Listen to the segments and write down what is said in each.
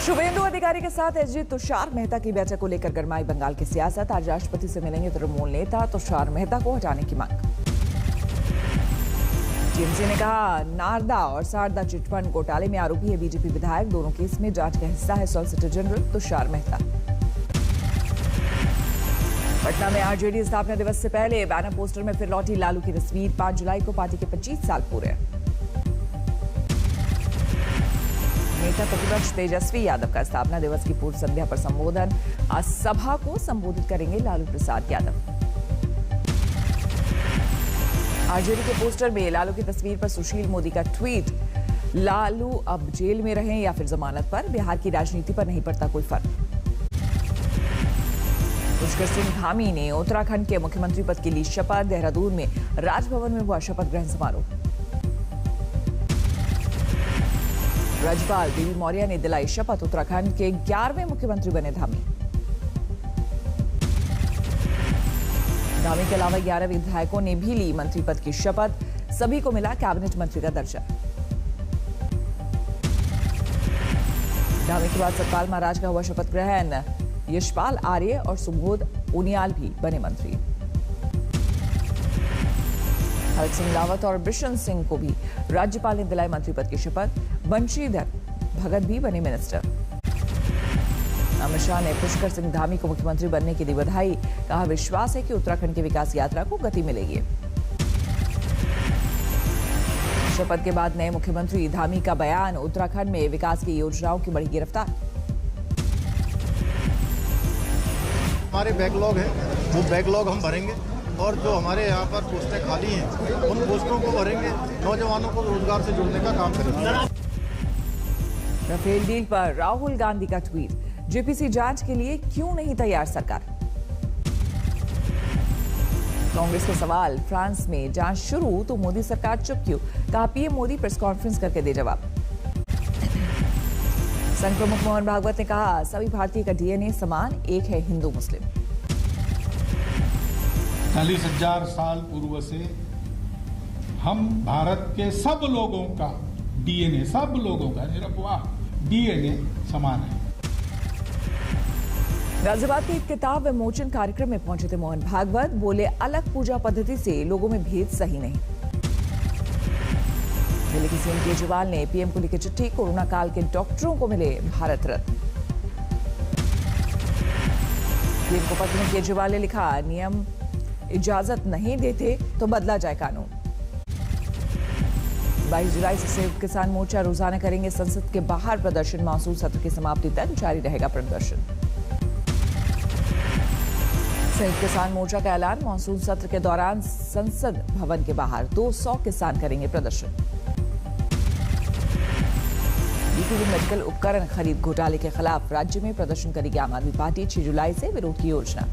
शुभेंदु अधिकारी के साथ एसजी तुषार मेहता की बैठक को लेकर गरमाई बंगाल की सियासत। आज राष्ट्रपति से मिलेंगे तृणमूल नेता, तुषार मेहता को हटाने की मांग। टीएमसी ने कहा नारदा और सारदा चिटफंड घोटाले में आरोपी है बीजेपी विधायक। दोनों केस में जांच का हिस्सा है सॉलिसिटर जनरल तुषार मेहता। पटना में आरजेडी स्थापना दिवस से पहले बैनर पोस्टर में फिर लौटी लालू की तस्वीर। 5 जुलाई को पार्टी के 25 साल पूरे। नेता प्रतिपक्ष तेजस्वी यादव का स्थापना दिवस की पूर्व संध्या पर संबोधन। आज सभा को संबोधित करेंगे लालू प्रसाद यादव। आरजेडी के पोस्टर में लालू की तस्वीर पर सुशील मोदी का ट्वीट। लालू अब जेल में रहें या फिर जमानत पर, बिहार की राजनीति पर नहीं पड़ता कोई फर्क। पुष्कर सिंह धामी ने उत्तराखंड के मुख्यमंत्री पद के लिए शपथ। देहरादून में राजभवन में हुआ शपथ ग्रहण समारोह। राज्यपाल देवी मौर्य ने दिलाई शपथ। उत्तराखंड के 11वें मुख्यमंत्री बने धामी। धामी के अलावा 11 विधायकों ने भी ली मंत्री पद की शपथ। सभी को मिला कैबिनेट मंत्री का दर्जा। धामी के बाद सतपाल महाराज का हुआ शपथ ग्रहण। यशपाल आर्य और सुबोध उनियाल भी बने मंत्री। हरक सिंह रावत और बिशन सिंह को भी राज्यपाल ने दिलाई मंत्री पद की शपथ। बंशीधर भगत भी बने मिनिस्टर। अमित शाह ने पुष्कर सिंह धामी को मुख्यमंत्री बनने की दी बधाई। कहा विश्वास है कि उत्तराखंड की विकास यात्रा को गति मिलेगी। शपथ के बाद नए मुख्यमंत्री धामी का बयान। उत्तराखंड में विकास की योजनाओं की बढ़ी गिरफ्तार। हमारे बैकलॉग है, वो बैकलॉग हम भरेंगे और जो हमारे यहाँ पर पोस्टें खाली हैं उन पोस्टों को भरेंगे। नौजवानों को रोजगार से जोड़ने का काम करेंगे। राफेल डील पर राहुल गांधी का ट्वीट। जेपीसी जांच के लिए क्यों नहीं तैयार सरकार। कांग्रेस के सवाल, फ्रांस में जांच शुरू तो मोदी सरकार चुप क्यों। कहा पीएम मोदी प्रेस कॉन्फ्रेंस करके दे जवाब। संघ प्रमुख मोहन भागवत ने कहा सभी भारतीय का डीएनए समान, एक है हिंदू मुस्लिम। 40,000 साल पूर्व से हम भारत के सब लोगों का डीएनए, सब लोगों का निरपवाह डीएनए समान है। गाजियाबाद के एक किताब विमोचन कार्यक्रम में पहुंचे थे मोहन भागवत। बोले अलग पूजा पद्धति से लोगों में भेद सही नहीं। दिल्ली के सीएम केजरीवाल ने पीएम को लिखी चिट्ठी। कोरोना काल के डॉक्टरों को मिले भारत रत्न। पीएम को पत्र में केजरीवाल ने लिखा नियम इजाजत नहीं देते तो बदला जाए कानून। 22 जुलाई से संयुक्त किसान मोर्चा रोजाना करेंगे संसद के बाहर प्रदर्शन। मानसून सत्र की समाप्ति तक जारी रहेगा प्रदर्शन। संयुक्त किसान मोर्चा का ऐलान। मानसून सत्र के दौरान संसद भवन के बाहर 200 किसान करेंगे प्रदर्शन। बीपीवी मेडिकल उपकरण खरीद घोटाले के खिलाफ राज्य में प्रदर्शन करेगी आम आदमी पार्टी। 6 जुलाई से विरोध की योजना।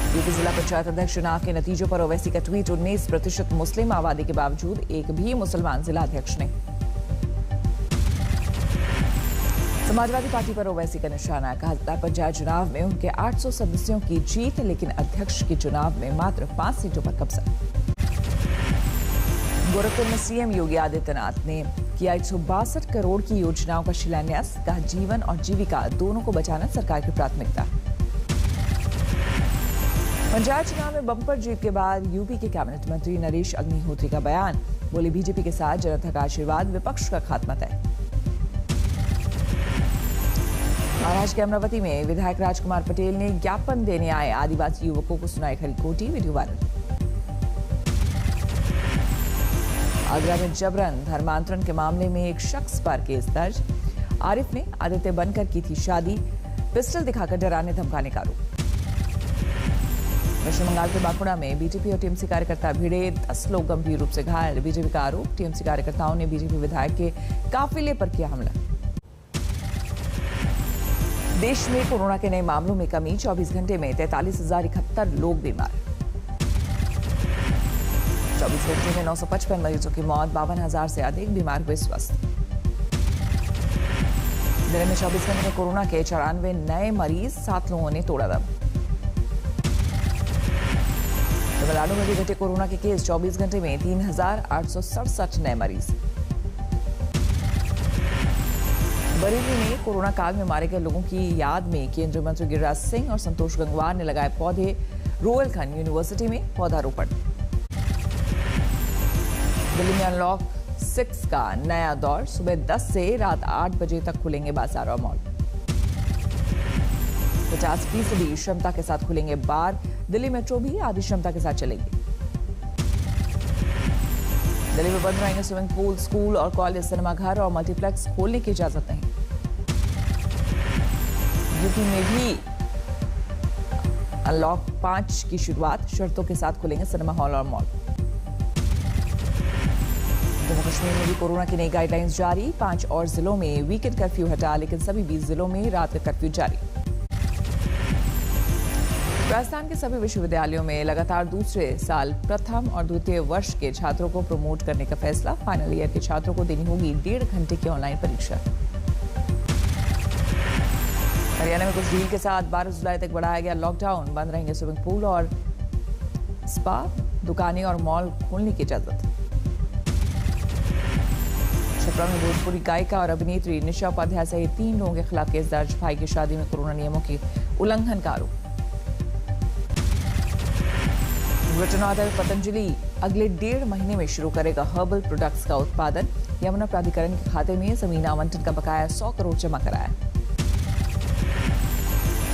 यूपी जिला पंचायत अध्यक्ष चुनाव के नतीजों पर ओवैसी का ट्वीट। 19% मुस्लिम आबादी के बावजूद एक भी मुसलमान जिला अध्यक्ष नहीं। समाजवादी पार्टी पर ओवैसी का निशाना। कहा पंचायत चुनाव में उनके 800 सदस्यों की जीत, लेकिन अध्यक्ष के चुनाव में मात्र 5 सीटों पर कब्जा। गोरखपुर में सीएम योगी आदित्यनाथ ने किया 162 करोड़ की योजनाओं का शिलान्यास। कहा जीवन और जीविका दोनों को बचाना सरकार की प्राथमिकता। पंचायत चुनाव में बम्पर जीत के बाद यूपी के कैबिनेट मंत्री नरेश अग्निहोत्री का बयान। बोले बीजेपी के साथ जनता का आशीर्वाद, विपक्ष का खात्मा तय। महाराष्ट्र के अमरावती में विधायक राजकुमार पटेल ने ज्ञापन देने आए आदिवासी युवकों को सुनाई खरी खोटी। Video viral. आगरा में जबरन धर्मांतरण के मामले में एक शख्स पर केस दर्ज। आरिफ ने आदित्य बनकर की थी शादी। पिस्टल दिखाकर डराने धमकाने का आरोप। पश्चिम बंगाल के बांकुड़ा में बीजेपी और टीएमसी कार्यकर्ता भिड़े। 10 लोग गंभीर रूप से घायल। बीजेपी का आरोप टीएमसी कार्यकर्ताओं ने बीजेपी विधायक के काफिले पर किया हमला। देश में कोरोना के नए मामलों में कमी। 24 घंटे में 43,071 लोग बीमार। 24 घंटे में 955 मरीजों की मौत। 52,000 से अधिक बीमार हुए स्वस्थ। दिल्ली में 24 घंटे में कोरोना के 94 नए मरीज। 7 लोगों ने तोड़ा दम। तमिलनाडु में भी घटे कोरोना के केस। 24 घंटे में 3,867 नए मरीज। बरेली में कोरोना काल में मारे गए लोगों की याद में केंद्रीय मंत्री गिरिराज सिंह और संतोष गंगवार ने लगाए पौधे। रोहिलखंड यूनिवर्सिटी में पौधारोपण। दिल्ली में अनलॉक 6 का नया दौर। सुबह 10 से रात 8 बजे तक खुलेंगे बाजार और मॉल। 50% क्षमता के साथ खुलेंगे बार। दिल्ली मेट्रो भी आधी क्षमता के साथ चलेगी। दिल्ली में बंद रहेंगे स्विमिंग पूल, स्कूल और कॉलेज, सिनेमाघर और मल्टीप्लेक्स खोलने की इजाजत नहीं। यूपी में भी अनलॉक 5 की शुरुआत। शर्तों के साथ खुलेंगे सिनेमा हॉल और मॉल। जम्मू कश्मीर में भी कोरोना की नई गाइडलाइंस जारी। 5 और जिलों में वीकेंड कर्फ्यू हटा, लेकिन सभी 20 जिलों में रात का कर्फ्यू जारी। राजस्थान के सभी विश्वविद्यालयों में लगातार दूसरे साल प्रथम और द्वितीय वर्ष के छात्रों को प्रमोट करने का फैसला। फाइनल ईयर के छात्रों को देनी होगी 1.5 घंटे की ऑनलाइन परीक्षा। हरियाणा में कुछ ढील के साथ 12 जुलाई तक बढ़ाया गया लॉकडाउन। बंद रहेंगे स्विमिंग पूल और स्पा, दुकानें और मॉल खोलने की इजाजत। छपरा में भोजपुरी गायिका और अभिनेत्री निशा उपाध्याय सहित 3 लोगों के खिलाफ केस दर्ज। भाई की शादी में कोरोना नियमों की उल्लंघन का आरोप। रचनादल पतंजलि अगले 1.5 महीने में शुरू करेगा हर्बल प्रोडक्ट्स का उत्पादन। यमुना प्राधिकरण के खाते में जमीन आवंटन का बकाया 100 करोड़ जमा कराया।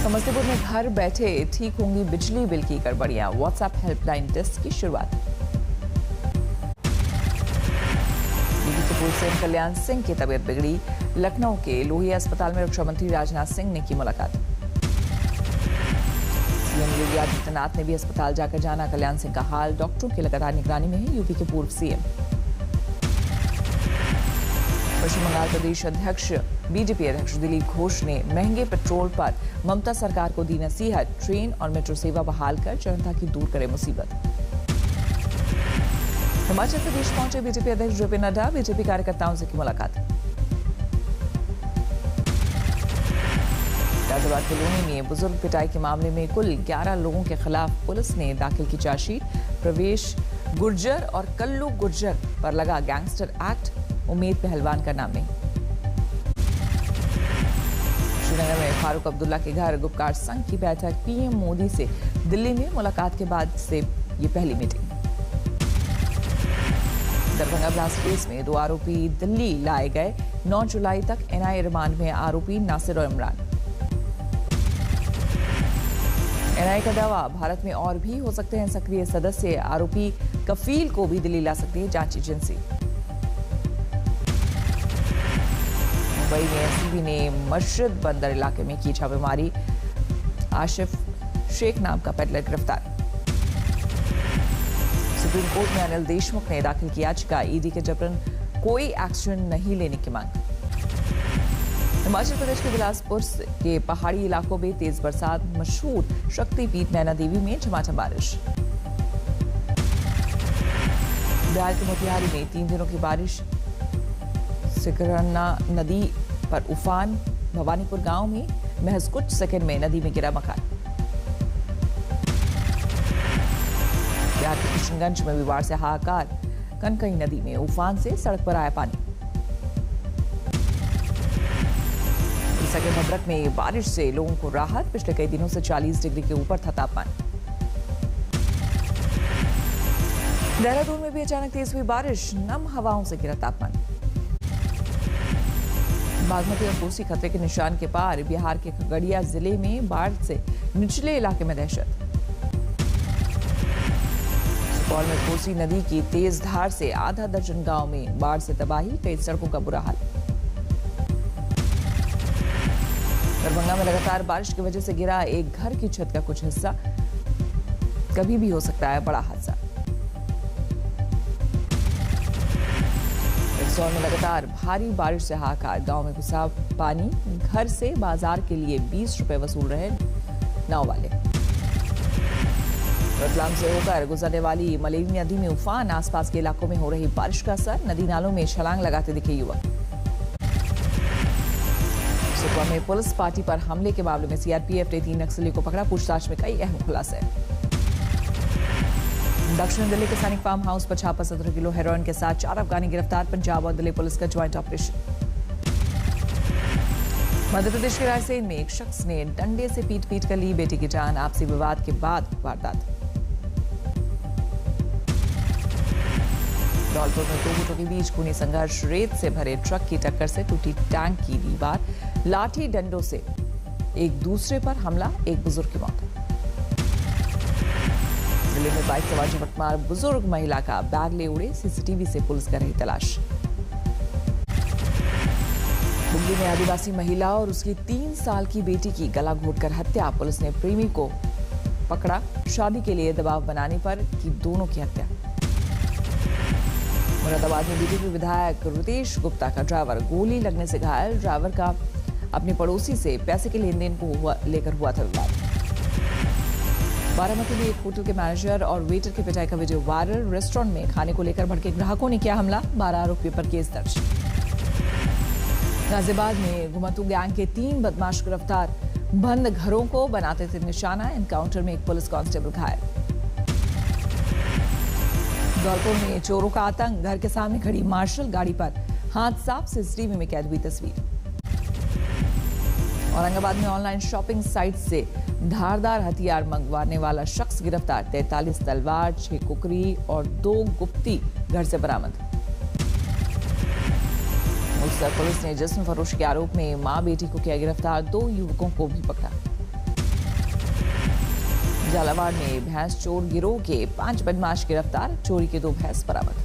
समस्तीपुर में घर बैठे ठीक होंगी बिजली बिल की गड़बड़ियां। व्हाट्सएप हेल्पलाइन डेस्क की शुरुआत। सीएम कल्याण सिंह की तबीयत बिगड़ी। लखनऊ के लोहिया अस्पताल में रक्षा मंत्री राजनाथ सिंह ने की मुलाकात। सीएम योगी आदित्यनाथ ने भी अस्पताल जाकर जाना कल्याण सिंह का हाल। डॉक्टरों की लगातार निगरानी में है यूपी के पूर्व सीएम। पश्चिम बंगाल प्रदेश अध्यक्ष बीजेपी अध्यक्ष दिलीप घोष ने महंगे पेट्रोल पर ममता सरकार को दी नसीहत। ट्रेन और मेट्रो सेवा बहाल कर जनता की दूर करे मुसीबत। हिमाचल प्रदेश पहुंचे बीजेपी अध्यक्ष जेपी नड्डा। बीजेपी कार्यकर्ताओं से की मुलाकात। गाजियाबाद के लोनी में बुजुर्ग पिटाई के मामले में कुल 11 लोगों के खिलाफ पुलिस ने दाखिल की चार्जशीट। प्रवेश गुर्जर और कल्लू गुर्जर पर लगा गैंगस्टर एक्ट। उमेद पहलवान का नाम नहीं। श्रीनगर में फारूक अब्दुल्ला के घर गुपकार संघ की बैठक। पीएम मोदी से दिल्ली में मुलाकात के बाद से ये पहली मीटिंग। दरभंगा ब्लास्ट केस में 2 आरोपी दिल्ली लाए गए। 9 जुलाई तक एनआईए रिमांड में आरोपी नासिर और इमरान। एनआईए का दावा, भारत में और भी हो सकते हैं सक्रिय सदस्य। आरोपी कफील को भी दिल्ली ला सकती है जांच एजेंसी। मुंबई में एससीबी ने मस्जिद बंदर इलाके में की छापेमारी। आशिफ शेख नाम का पेडलर गिरफ्तार। सुप्रीम कोर्ट में अनिल देशमुख ने दाखिल की याचिका। ईडी के जबरन कोई एक्शन नहीं लेने की मांग। हिमाचल प्रदेश के बिलासपुर के पहाड़ी इलाकों में तेज बरसात। मशहूर शक्तिपीठ नैना देवी में झमाझम बारिश। बिहार के मोतिहारी में 3 दिनों की बारिश। सिकरना नदी पर उफान। भवानीपुर गांव में महज कुछ सेकंड में नदी में गिरा मकान। बिहार के किशनगंज में भी बाढ़ से हाहाकार। कनकई नदी में उफान से सड़क पर आया पानी। उड़ीसा के भद्रक में बारिश से लोगों को राहत। पिछले कई दिनों से 40 डिग्री के ऊपर था तापमान। देहरादून में भी अचानक तेज हुई बारिश। नम हवाओं से गिरा तापमान। बागमती और कोसी खतरे के निशान के पार। बिहार के खगड़िया जिले में बाढ़ से निचले इलाके में दहशत। सुपौल में कोसी नदी की तेज धार से आधा दर्जन गांव में बाढ़ से तबाही। कई सड़कों का बुरा हाल। दरभंगा में लगातार बारिश की वजह से गिरा एक घर की छत का कुछ हिस्सा। कभी भी हो सकता है बड़ा हादसा। इंदौर में लगातार भारी बारिश से हाहाकार। गांव में घुसा पानी। घर से बाजार के लिए 20 रुपए वसूल रहे नाव वाले। रतलाम से होकर गुजरने वाली मलेवी नदी में उफान। आसपास के इलाकों में हो रही बारिश का असर। नदी नालों में छलांग लगाते दिखे युवक। सुकमा में पुलिस पार्टी पर हमले के मामले में सीआरपीएफ ने 3 नक्सलियों को पकड़ा। पूछताछ में कई अहम खुलासे। दक्षिण दिल्ली के सैनिक फार्म हाउस पर छापा। 17 किलो हेरोइन के साथ 4 अफगानी गिरफ्तार। पंजाब और दिल्ली पुलिस का ज्वाइंट ऑपरेशन। मध्य प्रदेश के रायसेन में एक शख्स ने डंडे से पीट कर ली बेटी की जान। आपसी विवाद के बाद वारदात। धौलपुर में दो गुटों के बीच खूनी संघर्ष। रेत से भरे ट्रक की टक्कर से टूटी टैंक की दीवार। लाठी डंडों से एक दूसरे पर हमला। एक बुजुर्ग की मौत। दिल्ली में बाइक सवार झपटमार बुजुर्ग महिला का बैग ले उड़े। सीसीटीवी से पुलिस कर रही तलाश। दिल्ली में आदिवासी महिला और उसकी 3 साल की बेटी की गला घोंटकर हत्या। पुलिस ने प्रेमी को पकड़ा। शादी के लिए दबाव बनाने पर की दोनों की हत्या। मुरादाबाद में बीजेपी विधायक रितेश गुप्ता का ड्राइवर गोली लगने से घायल। ड्राइवर का अपने पड़ोसी से पैसे के लेन देन को लेकर हुआ था विवाद। बारामती में एक होटल के मैनेजर और वेटर की पिटाई का वीडियो वायरल। रेस्टोरेंट में खाने को लेकर भड़के ग्राहकों ने किया हमला। 12 आरोपियों पर केस दर्ज। गाजियाबाद में घुमतू गैंग के 3 बदमाश गिरफ्तार। बंद घरों को बनाते थे निशाना। एनकाउंटर में एक पुलिस कांस्टेबल घायल। धौलपुर में चोरों का आतंक। घर के सामने खड़ी मार्शल गाड़ी पर हाथ साफ। सीसीटीवी में कैद हुई तस्वीर। औरंगाबाद में ऑनलाइन शॉपिंग साइट से धारदार हथियार मंगवाने वाला शख्स गिरफ्तार। 43 तलवार, 6 कुकरी और 2 गुप्ती घर से बरामद। मुक्तसर पुलिस ने जिस्म फरोशी के आरोप में मां बेटी को किया गिरफ्तार। 2 युवकों को भी पकड़ा। झालावाड़ में भैंस चोर गिरोह के 5 बदमाश गिरफ्तार। चोरी के 2 भैंस बरामद।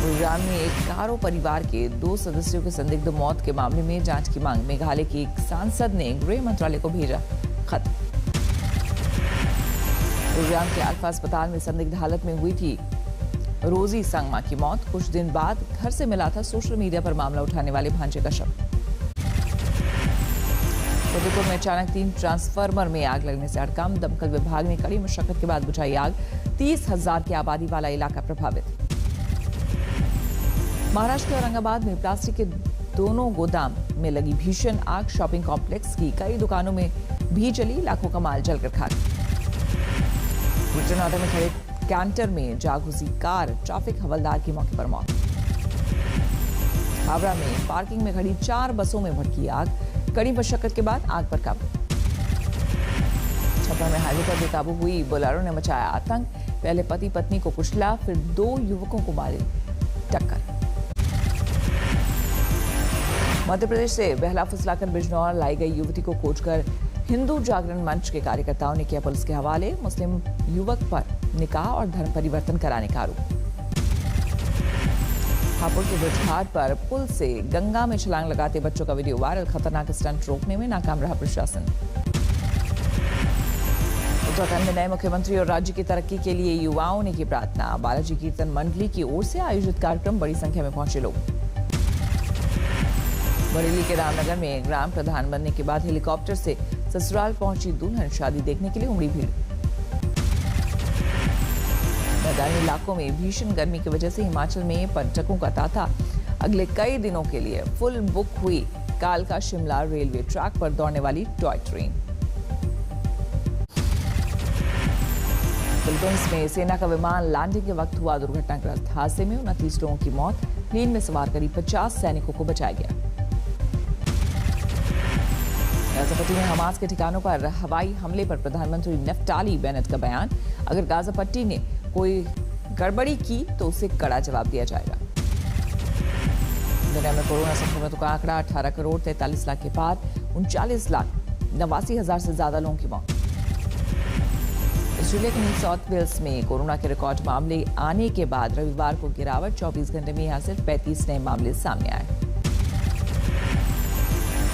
गुरुग्राम में एक गारो परिवार के 2 सदस्यों की संदिग्ध मौत के मामले में जांच की मांग। मेघालय के एक सांसद ने गृह मंत्रालय को भेजा खत। गुरुग्राम के अल्फा अस्पताल में संदिग्ध हालत में हुई थी रोजी संगमा की मौत। कुछ दिन बाद घर से मिला था सोशल मीडिया पर मामला उठाने वाले भांजे का शव। फतेहपुर में अचानक 3 ट्रांसफार्मर में आग लगने से हड़कंप। दमकल विभाग ने कड़ी मशक्कत के बाद बुझाई आग। 30,000 की आबादी वाला इलाका प्रभावित। महाराष्ट्र के औरंगाबाद में प्लास्टिक के दोनों गोदाम में लगी भीषण आग। शॉपिंग कॉम्प्लेक्स की कई दुकानों में भी जली। लाखों का माल जलकर खाक। गुजरात में खड़े कैंटर में जा घुसी कार। ट्रैफिक हवलदार की मौके पर मौत। हावड़ा में पार्किंग में खड़ी 4 बसों में भड़की आग। कड़ी मशक्कत के बाद आग पर काबू। छपरा में हाईवे पर बेकाबू हुई बोलेरो ने मचाया आतंक। पहले पति पत्नी को कुचला, फिर 2 युवकों को मारी टक्कर। मध्य प्रदेश से बहला फुसलाकर बिजनौर लाई गई युवती को खोजकर हिंदू जागरण मंच के कार्यकर्ताओं ने किया पुलिस के हवाले। मुस्लिम युवक पर निकाह और धर्म परिवर्तन कराने का आरोप। हापुड़ के ब्रिजघाट पर पुल से गंगा में छलांग लगाते बच्चों का वीडियो वायरल। खतरनाक स्टंट रोकने में नाकाम रहा प्रशासन। उत्तराखंड में नए मुख्यमंत्री और राज्य की तरक्की के लिए युवाओं ने की प्रार्थना। बालाजी कीर्तन मंडली की ओर से आयोजित कार्यक्रम बड़ी संख्या में पहुंचे लोग। बरेली के रामनगर में ग्राम प्रधान बनने के बाद हेलीकॉप्टर से ससुराल पहुंची दुल्हन। शादी देखने के लिए उमड़ी भीड़। मैदानी इलाकों में भीषण गर्मी की वजह से हिमाचल में पर्यटकों का तांता। अगले कई दिनों के लिए फुल बुक हुई कालका शिमला रेलवे ट्रैक पर दौड़ने वाली टॉय ट्रेन। फिलीपींस में सेना का विमान लैंडिंग के वक्त हुआ दुर्घटनाग्रस्त। हादसे में 29 लोगों की मौत। प्लेन में सवार करीब 50 सैनिकों को बचाया गया। गाजा में हमास के ठिकानों पर हवाई हमले पर प्रधानमंत्री नफ्ताली बेनेट का बयान। अगर गाजा पट्टी ने कोई गड़बड़ी की तो उसे कड़ा जवाब दिया जाएगा। दुनिया में कोरोना संक्रमितों का आंकड़ा 18 करोड़ 43 लाख के पार। 39,89,000 से ज्यादा लोगों की मौत। ऑस्ट्रेलिया के न्यू साउथ वेल्स में कोरोना के रिकॉर्ड मामले आने के बाद रविवार को गिरावट। 24 घंटे में यहां सिर्फ 35 नए मामले सामने आए।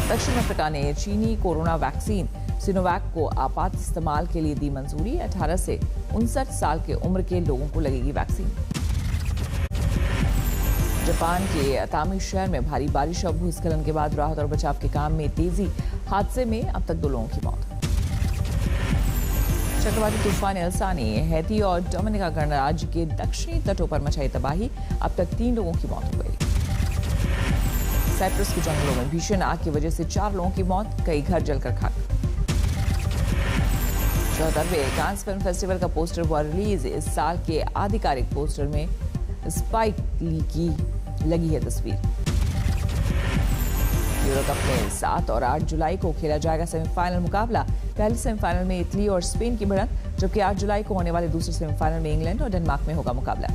दक्षिण अफ्रीका ने चीनी कोरोना वैक्सीन सिनोवैक को आपात इस्तेमाल के लिए दी मंजूरी। 18 से 59 साल के उम्र के लोगों को लगेगी वैक्सीन। जापान के अतामी शहर में भारी बारिश और भूस्खलन के बाद राहत और बचाव के काम में तेजी। हादसे में अब तक 2 लोगों की मौत। चक्रवाती तूफान एल्सा ने हैती और डोमिनिका गणराज्य के दक्षिणी तटों पर मचाई तबाही। अब तक 3 लोगों की मौत हो गई। साइप्रस के जंगलों में भीषण आग की वजह से 4 लोगों की मौत। कई घर जलकर खाक। 74वें कांस फिल्म फेस्टिवल का पोस्टर हुआ रिलीज। इस साल के आधिकारिक पोस्टर में स्पाइक ली की लगी है तस्वीर। यूरो कप में 7 और 8 जुलाई को खेला जाएगा सेमीफाइनल मुकाबला। पहले सेमीफाइनल में इटली और स्पेन की भिड़ंत, जबकि 8 जुलाई को होने वाले दूसरे सेमीफाइनल में इंग्लैंड और डेनमार्क में होगा मुकाबला।